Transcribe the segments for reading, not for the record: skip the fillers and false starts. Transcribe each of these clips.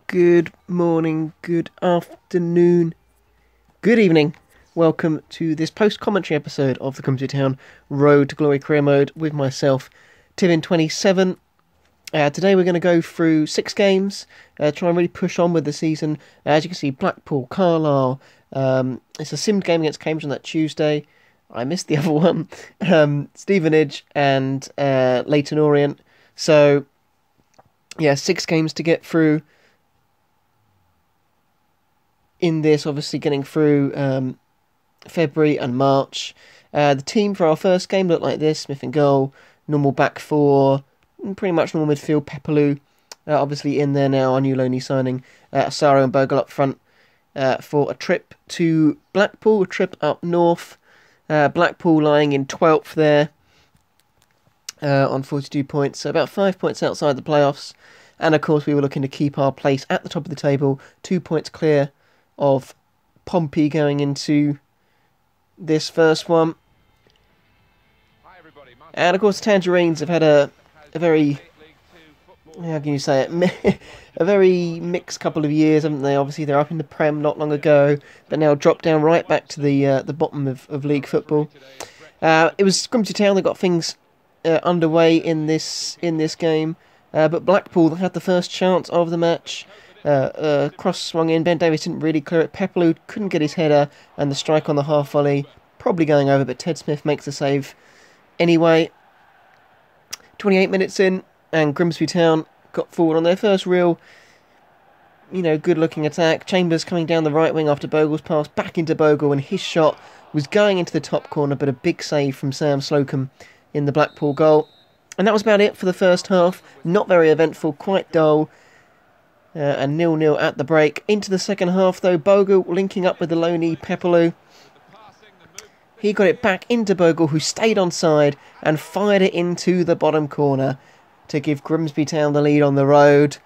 Good morning, good afternoon, good evening. Welcome to this post-commentary episode of the Grimsby Town Road to Glory Career Mode with myself, Tivin27. Today we're going to go through 6 games, try and really push on with the season. As you can see, Blackpool, Carlisle, it's a simmed game against Cambridge on that Tuesday. I missed the other one. Stevenage and Leyton Orient. So, yeah, 6 games to get through. In this, obviously getting through February and March. The team for our first game looked like this: Smith and goal, normal back four, pretty much normal midfield. Pepelu, obviously in there now. Our new loanee signing, Asaro and Bogle up front for a trip to Blackpool, a trip up north. Blackpool lying in 12th there on 42 points, so about 5 points outside the playoffs. And of course, we were looking to keep our place at the top of the table, 2 points clear of Pompey going into this first one. And of course, Tangerines have had a very, how can you say it, a very mixed couple of years, haven't they? Obviously, they're up in the Prem not long ago, but now dropped down right back to the bottom of league football. It was Grimsby Town that got things underway in this game, but Blackpool had the first chance of the match. Cross swung in, Ben Davies didn't really clear it. Pepelu couldn't get his header, and the strike on the half volley probably going over, but Ted Smith makes the save anyway. 28 minutes in, and Grimsby Town got forward on their first real, good looking attack. Chambers coming down the right wing after Bogle's pass back into Bogle, and his shot was going into the top corner, but a big save from Sam Slocum in the Blackpool goal. And that was about it for the first half. Not very eventful, quite dull. And 0-0 at the break. Into the second half though, Bogle linking up with the loanee Pepelu. He got it back into Bogle, who stayed onside and fired it into the bottom corner to give Grimsby Town the lead on the road.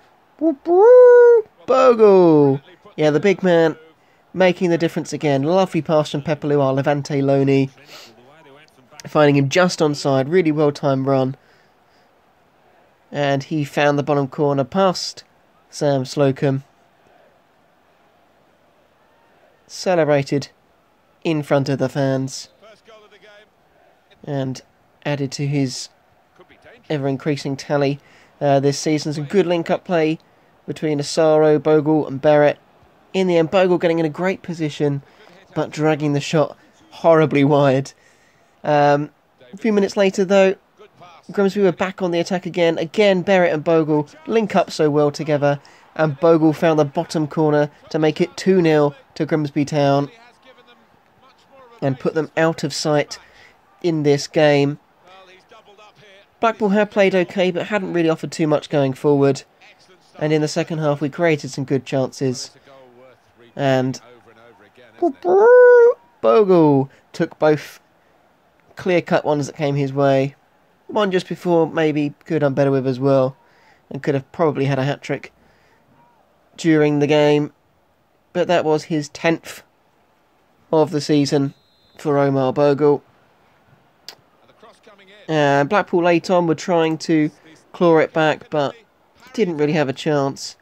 Bogle! Yeah, the big man making the difference again. Lovely pass from Pepelu, our Levante loanee. Finding him just onside, really well-timed run. And he found the bottom corner past Sam Slocum, celebrated in front of the fans, and added to his ever-increasing tally this season. Some good link-up play between Asaro, Bogle and Barrett. In the end, Bogle getting in a great position, but dragging the shot horribly wide. A few minutes later, though, Grimsby were back on the attack again. Again, Barrett and Bogle link up so well together, and Bogle found the bottom corner to make it 2-0 to Grimsby Town and put them out of sight in this game. Blackpool had played okay, but hadn't really offered too much going forward. And in the second half, we created some good chances. And Bogle took both clear-cut ones that came his way. One just before maybe could have done better with as well, and could have probably had a hat-trick during the game. But that was his 10th of the season for Omar Bogle. Blackpool late on were trying to claw it back, but didn't really have a chance.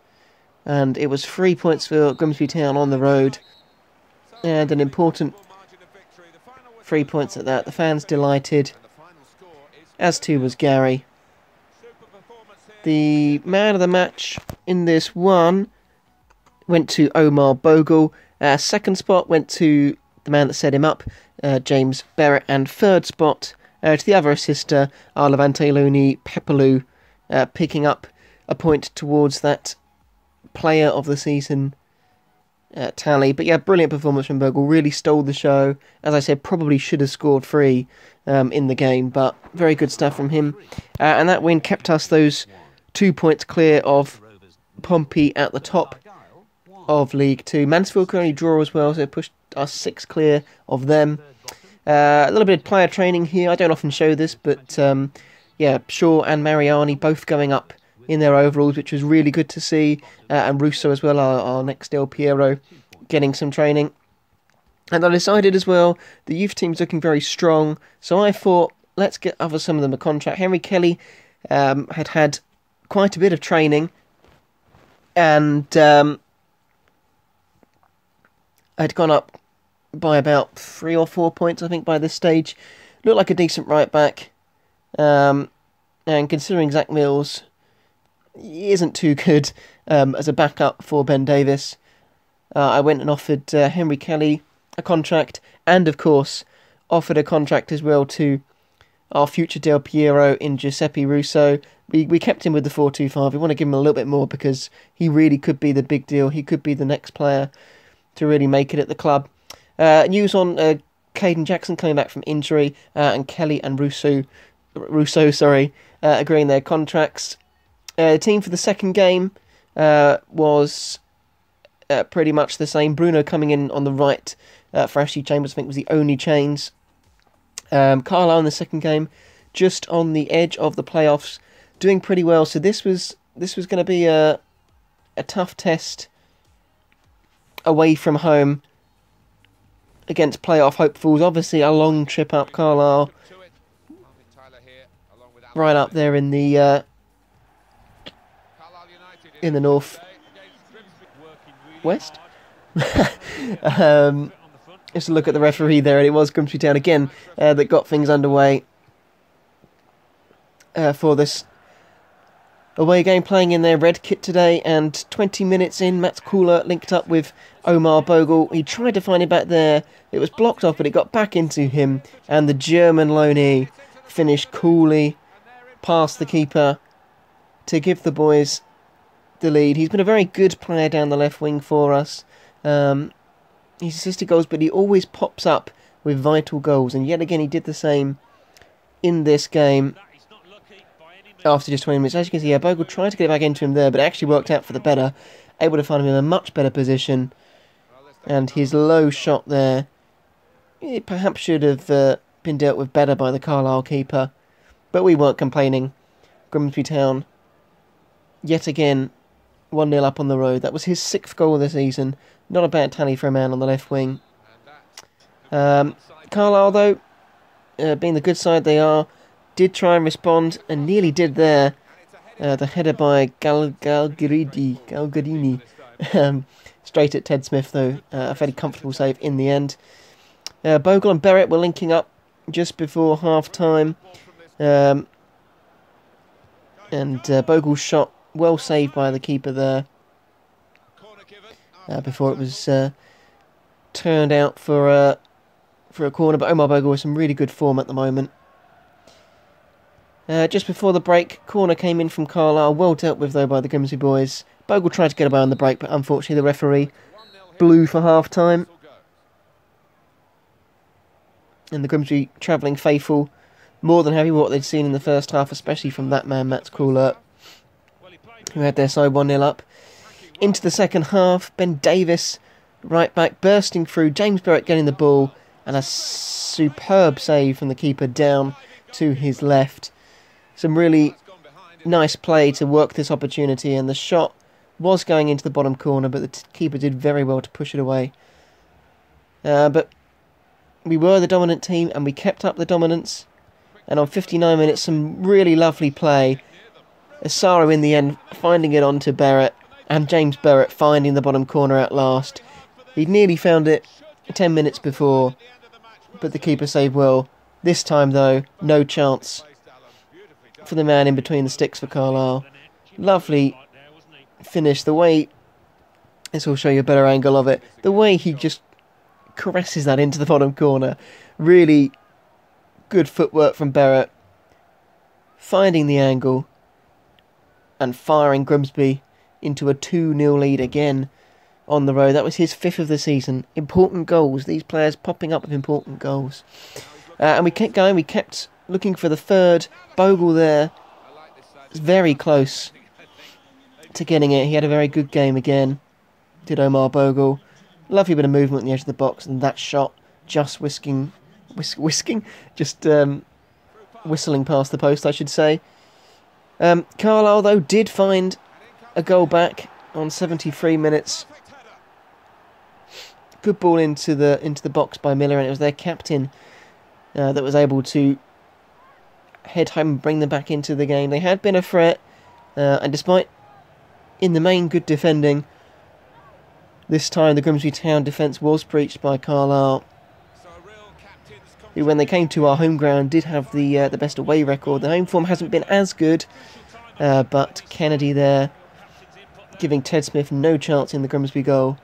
And it was 3 points for Grimsby Town on the road, and an important 3 points at that. The fans delighted, as too was Gary. The man of the match in this one went to Omar Bogle. Second spot went to the man that set him up, James Barrett. And third spot to the other assister, our Levante loanee Pepelu, picking up a point towards that player of the season tally. But yeah, brilliant performance from Bogle. Really stole the show. As I said, probably should have scored 3 in the game, but very good stuff from him. And that win kept us those 2 points clear of Pompey at the top of League 2. Mansfield could only draw as well, so it pushed us 6 clear of them. A little bit of player training here. I don't often show this, but yeah, Shaw and Mariani both going up in their overalls, which was really good to see. And Russo as well, our next Del Piero, getting some training. And I decided as well, the youth team's looking very strong, so I thought, let's get some of them a contract. Henry Kelly had quite a bit of training And I'd gone up by about 3 or 4 points, I think, by this stage. Looked like a decent right back. And considering Zach Mills isn't too good as a backup for Ben Davis, I went and offered Henry Kelly a contract, and of course offered a contract as well to our future Del Piero in Giuseppe Russo. We kept him with the 4-2-5. We want to give him a little bit more because he really could be the big deal. He could be the next player to really make it at the club. News on Caden Jackson coming back from injury, and Kelly and Russo agreeing their contracts. The team for the second game was pretty much the same. Bruno coming in on the right for Ashley Chambers, I think, was the only change. Carlisle in the second game, just on the edge of the playoffs, doing pretty well. So this was going to be a tough test away from home against playoff hopefuls. Obviously, a long trip up. Carlisle, right up there in the north west. Just a look at the referee there, and it was Grimsby Town again that got things underway for this away game, playing in their red kit today. And 20 minutes in, Matt Cooler linked up with Omar Bogle. He tried to find it back there. It was blocked off, but it got back into him, and the German loanee finished coolly past the keeper to give the boys the lead. He's been a very good player down the left wing for us. He's assisted goals, but he always pops up with vital goals, and yet again he did the same in this game after just 20 minutes. As you can see, Bogle tried to get it back into him there, but it actually worked out for the better, able to find him in a much better position, and his low shot there, it perhaps should have been dealt with better by the Carlisle keeper, but we weren't complaining. Grimsby Town, yet again, 1-0 up on the road. That was his 6th goal of the season. Not a bad tally for a man on the left wing. Carlisle, though, being the good side they are, did try and respond, and nearly did there. The header by Galgarini. Straight at Ted Smith, though. A fairly comfortable save in the end. Bogle and Barrett were linking up just before half-time. And Bogle's shot, well saved by the keeper there. Before it was turned out for a corner, but Omar Bogle with some really good form at the moment. Just before the break, corner came in from Carlisle, well dealt with though by the Grimsby boys. Bogle tried to get away on the break, but unfortunately the referee blew for half-time. And the Grimsby travelling faithful, more than happy with what they'd seen in the first half, especially from that man, Mats Coulert, who had their side 1-0 up. Into the second half, Ben Davis, right back, bursting through, James Barrett getting the ball, and a superb save from the keeper down to his left. Some really nice play to work this opportunity, and the shot was going into the bottom corner, but the keeper did very well to push it away. But we were the dominant team, and we kept up the dominance, and on 59 minutes, some really lovely play. Asaro in the end finding it onto Barrett, and James Barrett finding the bottom corner at last. He'd nearly found it 10 minutes before, but the keeper saved well. This time, though, no chance for the man in between the sticks for Carlisle. Lovely finish. The way, this will show you a better angle of it, the way he just caresses that into the bottom corner. Really good footwork from Barrett, finding the angle and firing Grimsby into a 2-0 lead again on the road. That was his 5th of the season. Important goals. These players popping up with important goals. And we kept going. We kept looking for the third. Bogle there was very close to getting it. He had a very good game again, did Omar Bogle. Lovely bit of movement on the edge of the box, and that shot just whistling past the post, I should say. Carlisle, though, did find a goal back on 73 minutes. Good ball into the box by Miller, and it was their captain that was able to head home and bring them back into the game. They had been a threat, and despite in the main, good defending. This time the Grimsby Town defence was breached by Carlisle, who, when they came to our home ground, did have the best away record. The home form hasn't been as good, but Kennedy there giving Ted Smith no chance in the Grimsby goal,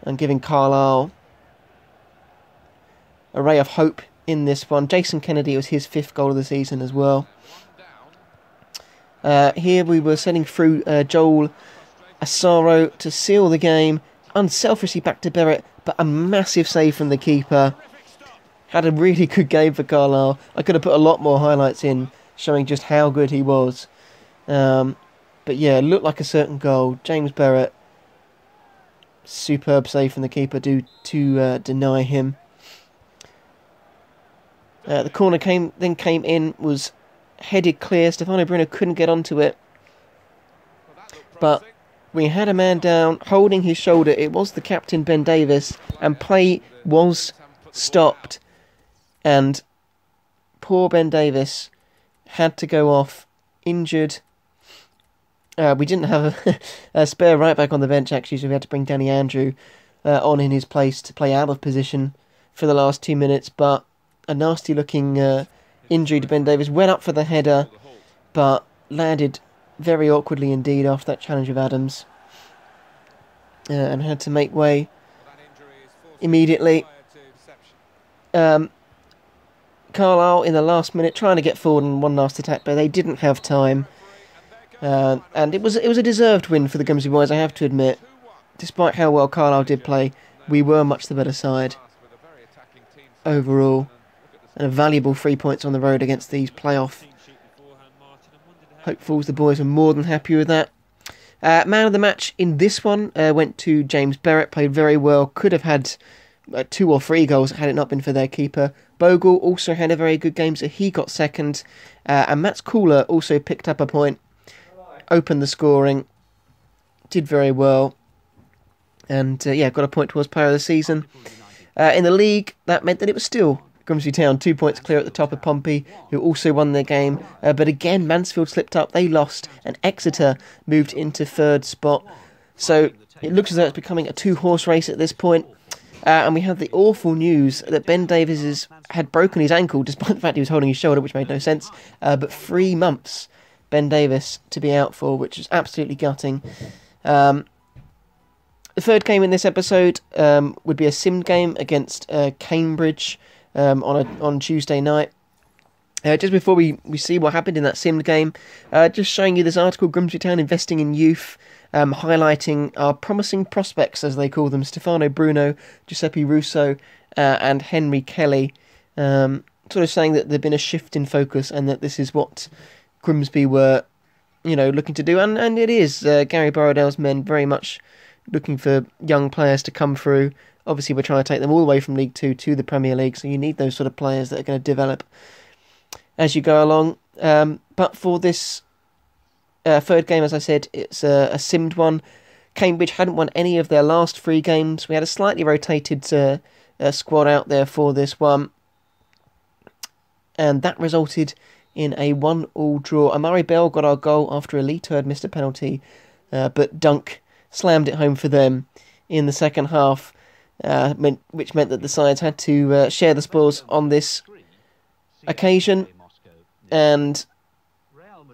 and giving Carlisle a ray of hope in this one. Jason Kennedy, was his 5th goal of the season as well. Here we were sending through Joel Asaro to seal the game. Unselfishly back to Barrett, but a massive save from the keeper. Had a really good game for Carlisle. I could have put a lot more highlights in, showing just how good he was. But yeah, looked like a certain goal. James Barrett, superb save from the keeper to deny him. The corner came in, was headed clear. Stefano Bruno couldn't get onto it, but we had a man down holding his shoulder. It was the captain, Ben Davis, and play was stopped, and poor Ben Davis had to go off injured. We didn't have a spare right back on the bench, actually, so we had to bring Danny Andrew on in his place to play out of position for the last 2 minutes, but a nasty looking injury to Ben Davis. Went up for the header, but landed very awkwardly indeed after that challenge of Adams, and had to make way immediately. Carlisle in the last minute trying to get forward in one last attack, but they didn't have time, and it was a deserved win for the Grimsby boys, I have to admit. Despite how well Carlisle did play, we were much the better side overall, and a valuable 3 points on the road against these playoff hopefuls. The boys were more than happy with that. Man of the match in this one went to James Barrett. Played very well. Could have had 2 or 3 goals had it not been for their keeper. Bogle also had a very good game, so he got second. And Mats Cooler also picked up a point, opened the scoring, did very well, and yeah, got a point towards player of the season. In the league, that meant that it was still Grimsby Town 2 points clear at the top of Pompey, who also won their game. But again, Mansfield slipped up, they lost, and Exeter moved into 3rd spot. So it looks as though it's becoming a 2-horse race at this point. And we have the awful news that Ben Davies had broken his ankle, despite the fact he was holding his shoulder, which made no sense. But 3 months Ben Davies to be out for, which is absolutely gutting. The third game in this episode would be a simmed game against Cambridge on Tuesday night. Just before we see what happened in that simmed game, just showing you this article, Grimsby Town Investing in Youth, highlighting our promising prospects, as they call them, Stefano Bruno, Giuseppe Russo, and Henry Kelly, sort of saying that there'd been a shift in focus and that this is what Grimsby were, looking to do, and it is. Gary Borrowdale's men very much looking for young players to come through. Obviously, we're trying to take them all the way from League 2 to the Premier League, so you need those sort of players that are going to develop as you go along. But for this third game, as I said, it's a simmed one. Cambridge hadn't won any of their last 3 games. We had a slightly rotated squad out there for this one, and that resulted in a 1-1 draw. Amari Bell got our goal after a Lee Turd missed a penalty, but Dunk slammed it home for them in the second half, which meant that the sides had to share the spoils on this occasion. And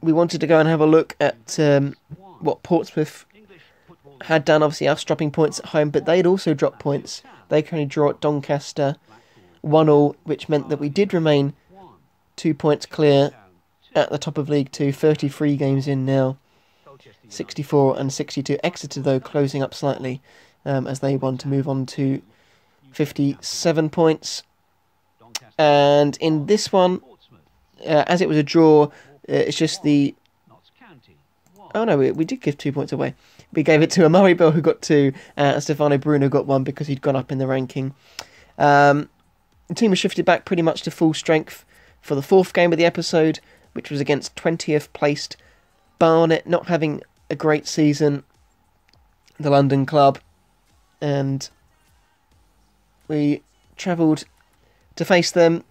we wanted to go and have a look at what Portsmouth had done. Obviously, us dropping points at home, but they'd also dropped points. They could only draw at Doncaster 1-1, which meant that we did remain 2 points clear at the top of League 2, 33 games in now, 64 and 62. Exeter, though, closing up slightly as they want to move on to 57 points. And in this one, as it was a draw, it's just the... Oh no, we did give 2 points away. We gave it to Amari Bell, who got 2, and Stefano Bruno got 1 because he'd gone up in the ranking. The team was shifted back pretty much to full strength for the 4th game of the episode, which was against 20th placed Barnet, not having a great season, the London club. And we travelled to face them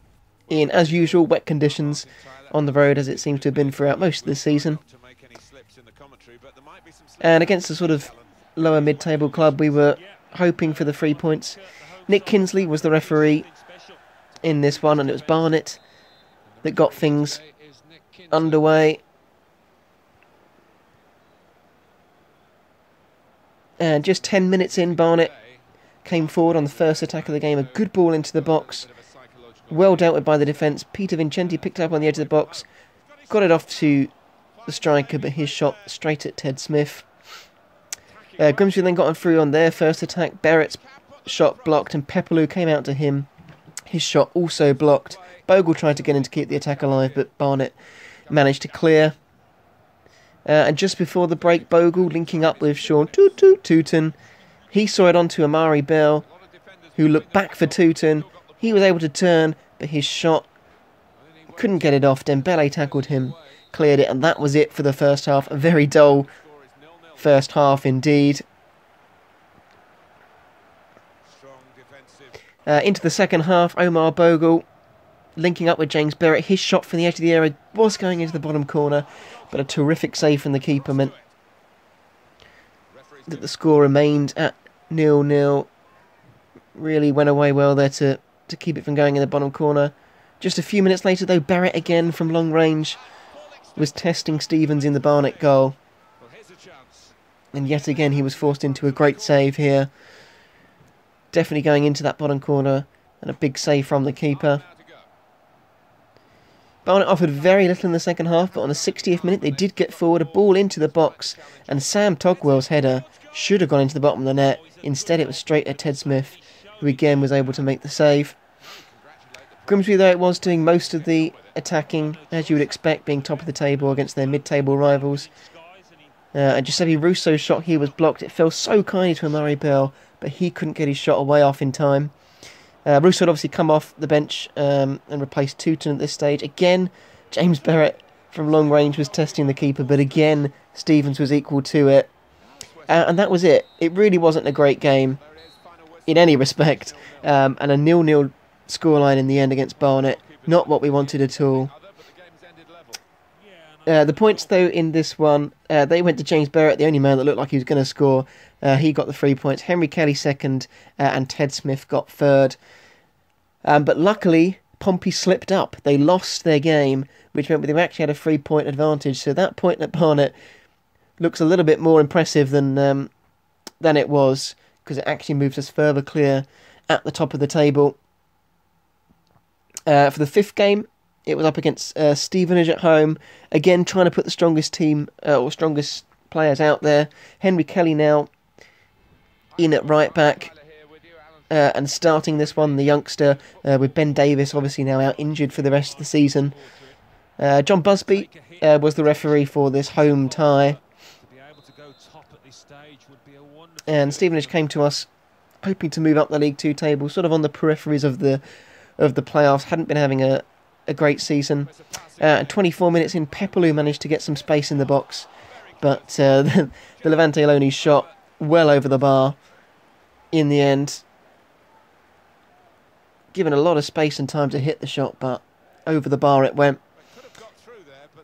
in, as usual, wet conditions on the road, as it seems to have been throughout most of the season. And against a sort of lower mid-table club, we were hoping for the 3 points. Nick Kinsley was the referee in this one, and it was Barnet that got things underway. And just 10 minutes in, Barnet came forward on the first attack of the game. A good ball into the box. Well dealt with by the defence. Peter Vincenti picked it up on the edge of the box. Got it off to the striker, but his shot straight at Ted Smith. Grimsby then got on through on their first attack. Barrett's shot blocked, and Pepperloo came out to him. His shot also blocked. Bogle tried to get in to keep the attack alive, but Barnet managed to clear. And just before the break, Bogle linking up with Sean Tooten. He saw it onto Amari Bell, who looked back for Tooten. He was able to turn, but his shot couldn't get it off. Dembele tackled him, cleared it, and that was it for the first half. A very dull first half indeed. Into the second half, Omar Bogle linking up with James Barrett. His shot from the edge of the area was going into the bottom corner, but a terrific save from the keeper meant that the score remained at 0-0. Really went away well there to keep it from going in the bottom corner. Just a few minutes later, though, Barrett again from long range was testing Stevens in the Barnet goal. And yet again, he was forced into a great save here. Definitely going into that bottom corner, and a big save from the keeper. Barnet offered very little in the second half, but on the 60th minute they did get forward, a ball into the box, and Sam Togwell's header should have gone into the bottom of the net. Instead it was straight at Ted Smith, who again was able to make the save. Grimsby, though, it was doing most of the attacking, as you would expect, being top of the table against their mid-table rivals. And Giuseppe Russo's shot here was blocked. It fell so kindly to Amari Bell, but he couldn't get his shot away off in time. Russo had obviously come off the bench and replaced Tooten at this stage. Again, James Barrett from long range was testing the keeper, but again, Stevens was equal to it. And that was it. It really wasn't a great game in any respect. And a 0-0 scoreline in the end against Barnet. Not what we wanted at all. The points, though, in this one, they went to James Barrett, the only man that looked like he was going to score. He got the 3 points. Henry Kelly second, and Ted Smith got third. But luckily, Pompey slipped up. They lost their game, which meant they actually had a 3-point advantage. So that point at Barnet looks a little bit more impressive than it was, because it actually moves us further clear at the top of the table. For the fifth game, it was up against Stevenage at home. Again, trying to put the strongest team or strongest players out there. Henry Kelly now in at right back. And starting this one, the youngster, with Ben Davis obviously now out injured for the rest of the season. John Busby was the referee for this home tie. And Stevenage came to us hoping to move up the League Two table, sort of on the peripheries of the playoffs. Hadn't been having a great season. 24 minutes in, Pepperloo managed to get some space in the box, but the Levante Aloni shot well over the bar in the end. Given a lot of space and time to hit the shot, but over the bar it went.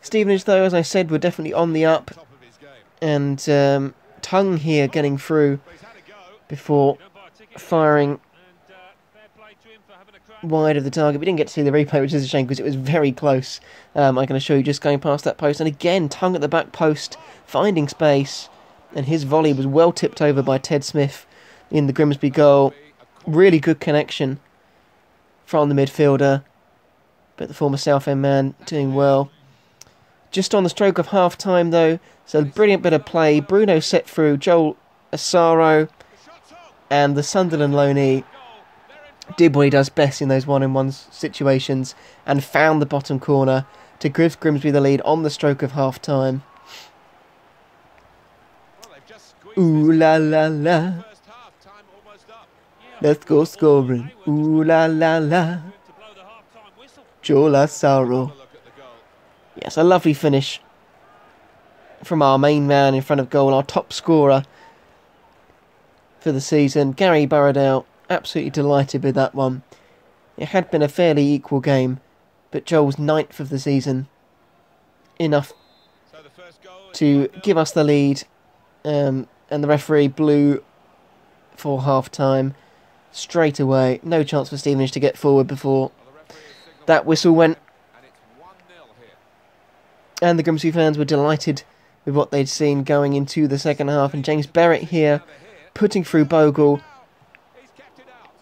Stevenage, though, as I said, were definitely on the up, and Tongue here getting through before firing wide of the target. We didn't get to see the replay, which is a shame because it was very close. I'm going to show you just going past that post, and again Tongue at the back post finding space, and his volley was well tipped over by Ted Smith in the Grimsby goal. Really good connection from the midfielder, but the former Southend man doing well. Just on the stroke of half time, though, so a brilliant bit of play. Bruno set through, Joel Asaro, and the Sunderland loanee did what he does best in those one-on-one situations and found the bottom corner to give Grimsby the lead on the stroke of half-time. Ooh la la la, let's go scoring. Ooh la la la, Joel Asaro. Yes, a lovely finish from our main man in front of goal, our top scorer for the season, Gary Burradale. Absolutely delighted with that one. It had been a fairly equal game, but Joel's 9th of the season, enough to give us the lead and the referee blew for half-time straight away. No chance for Stevenage to get forward before that whistle went. And the Grimsby fans were delighted with what they'd seen going into the second half. And James Barrett here putting through Bogle,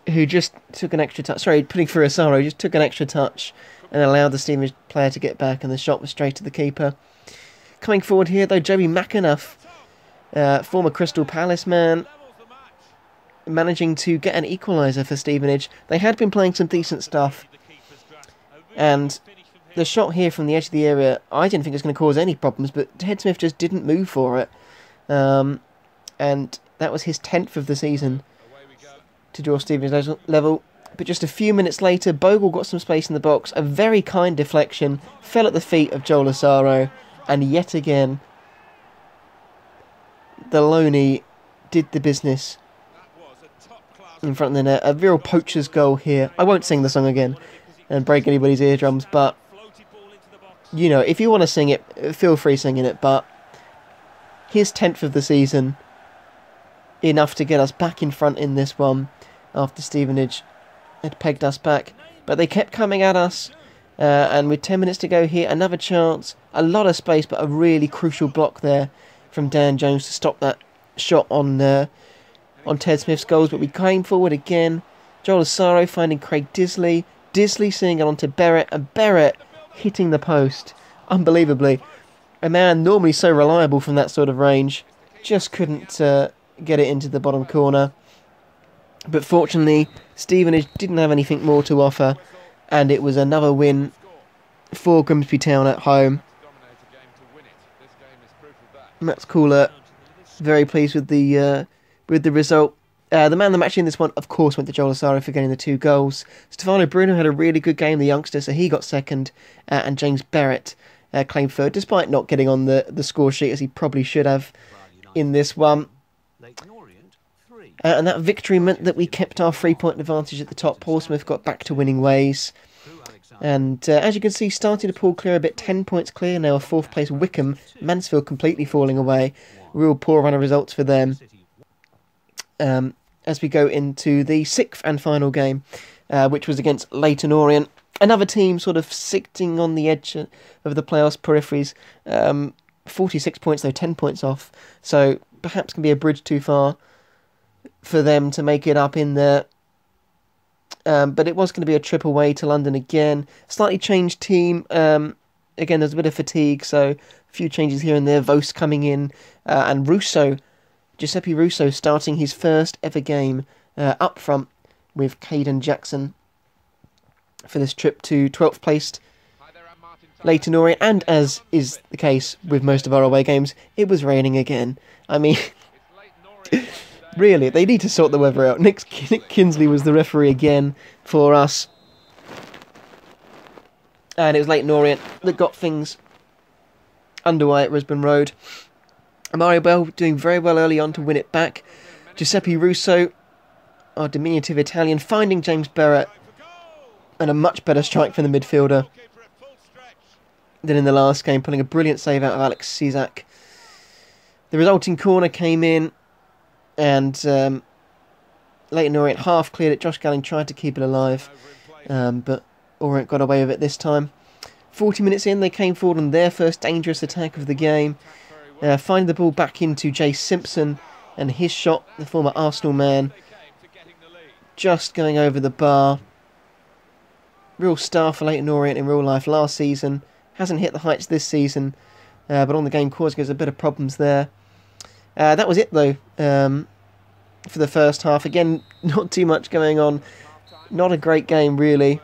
who just took an extra touch. Sorry, putting through Asaro, just took an extra touch and allowed the Stevenage player to get back. And the shot was straight to the keeper. Coming forward here, though, Joey McAnuff, former Crystal Palace man, managing to get an equaliser for Stevenage. They had been playing some decent stuff. And the shot here from the edge of the area, I didn't think it was going to cause any problems, but Ted Smith just didn't move for it. And that was his 10th of the season to draw Stevenage level. But just a few minutes later, Bogle got some space in the box. A very kind deflection, fell at the feet of Joel Asaro. And yet again, the Loney did the business in front of the net. A real poacher's goal here. I won't sing the song again and break anybody's eardrums, but you know, if you want to sing it, feel free singing it. But his 10th of the season, enough to get us back in front in this one after Stevenage had pegged us back. But they kept coming at us, and with 10 minutes to go here, another chance, a lot of space, but a really crucial block there from Dan Jones to stop that shot on Ted Smith's goals. But we came forward again. Joel Asaro finding Craig Disley. Disley seeing it onto Barrett, and Barrett hitting the post unbelievably. A man normally so reliable from that sort of range just couldn't get it into the bottom corner. But fortunately, Stevenage didn't have anything more to offer, and it was another win for Grimsby Town at home. Max Cooler very pleased with the result. The man of the match in this one, of course, went to Joel Asaro for getting the 2 goals. Stefano Bruno had a really good game, the youngster, so he got second. And James Barrett claimed third, despite not getting on the score sheet as he probably should have in this one. And that victory meant that we kept our 3-point advantage at the top. Portsmouth got back to winning ways. And as you can see, starting to pull clear a bit, 10 points clear. Now a 4th place Wickham. Mansfield completely falling away. Real poor run of results for them. As we go into the 6th and final game, which was against Leyton Orient. Another team sort of sitting on the edge of the playoffs peripheries. 46 points, though, 10 points off. So perhaps can be a bridge too far for them to make it up in there. But it was going to be a trip away to London again. Slightly changed team. Again, there's a bit of fatigue, so a few changes here and there. Vos coming in, and Giuseppe Russo starting his first ever game up front with Caden Jackson for this trip to 12th placed Leyton Orient. And as is the case with most of our away games, it was raining again. I mean, really, they need to sort the weather out. Nick Kinsley was the referee again for us. And it was Leyton Orient that got things underway at Risbon Road. Mario Bell doing very well early on to win it back. Giuseppe Russo, our diminutive Italian, finding James Barrett, and a much better strike from the midfielder than in the last game, pulling a brilliant save out of Alex Cizak. The resulting corner came in, and Leyton Orient half cleared it. Josh Galling tried to keep it alive, but Orient got away with it this time. 40 minutes in, they came forward on their first dangerous attack of the game. Finding the ball back into Jay Simpson, and his shot, the former Arsenal man, just going over the bar. Real star for Leyton Orient in real life last season. Hasn't hit the heights this season, but on the game causing us a bit of problems there. That was it though for the first half. Again, not too much going on. Not a great game really.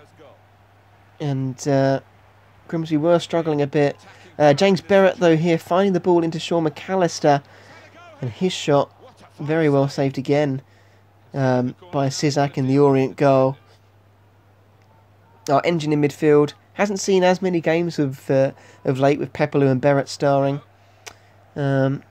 And Grimsby were struggling a bit. James Barrett, though, here finding the ball into Sean McAllister. And his shot, very well saved again by Cizak in the Orient goal. Our engine in midfield hasn't seen as many games of late with Pepperloo and Barrett starring. But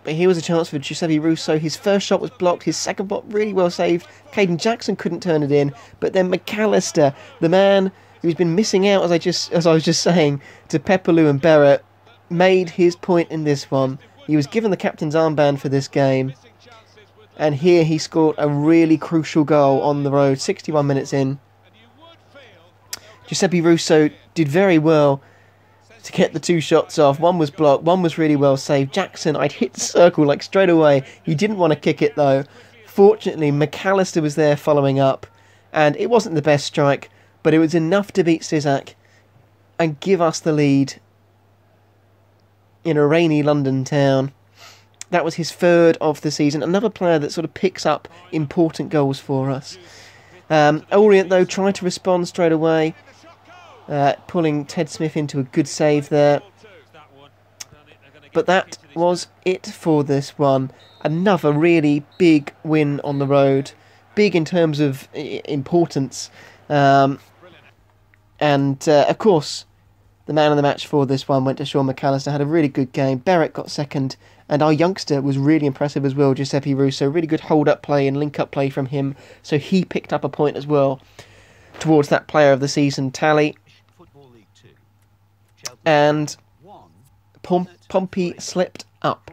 here was a chance for Giuseppe Russo. His first shot was blocked. His second shot really well saved. Caden Jackson couldn't turn it in. But then McAllister, the man who's been missing out, as I was just saying, to Pepperloo and Barrett, made his point in this one. He was given the captain's armband for this game. And here he scored a really crucial goal on the road, 61 minutes in. Giuseppe Russo did very well to get the 2 shots off. One was blocked, one was really well saved. Jackson, I'd hit the circle like straight away. He didn't want to kick it though. Fortunately, McAllister was there following up. And it wasn't the best strike, but it was enough to beat Sizak and give us the lead in a rainy London town. That was his 3rd of the season. Another player that sort of picks up important goals for us. Orient, though, tried to respond straight away, pulling Ted Smith into a good save there. But that was it for this one. Another really big win on the road. Big in terms of importance. Of course, the man of the match for this one went to Sean McAllister. Had a really good game. Berwick got 2nd. And our youngster was really impressive as well, Giuseppe Russo. Really good hold-up play and link-up play from him. So he picked up a point as well towards that player of the season tally. And Pompey slipped up,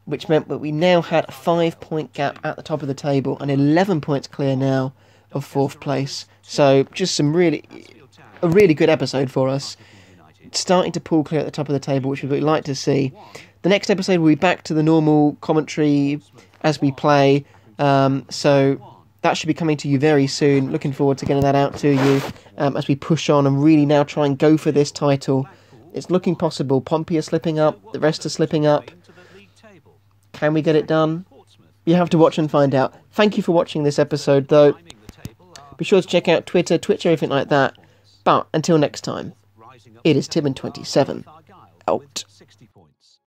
which meant that we now had a 5-point gap at the top of the table and 11 points clear now of 4th place. So just a really good episode for us. Starting to pull clear at the top of the table, which we'd like to see. The next episode will be back to the normal commentary as we play, so that should be coming to you very soon. Looking forward to getting that out to you as we push on and really now try and go for this title. It's looking possible. Pompey are slipping up, the rest are slipping up. Can we get it done? You have to watch and find out. Thank you for watching this episode, though. Be sure to check out Twitter, Twitch, everything like that. But until next time, it is Tim27 out.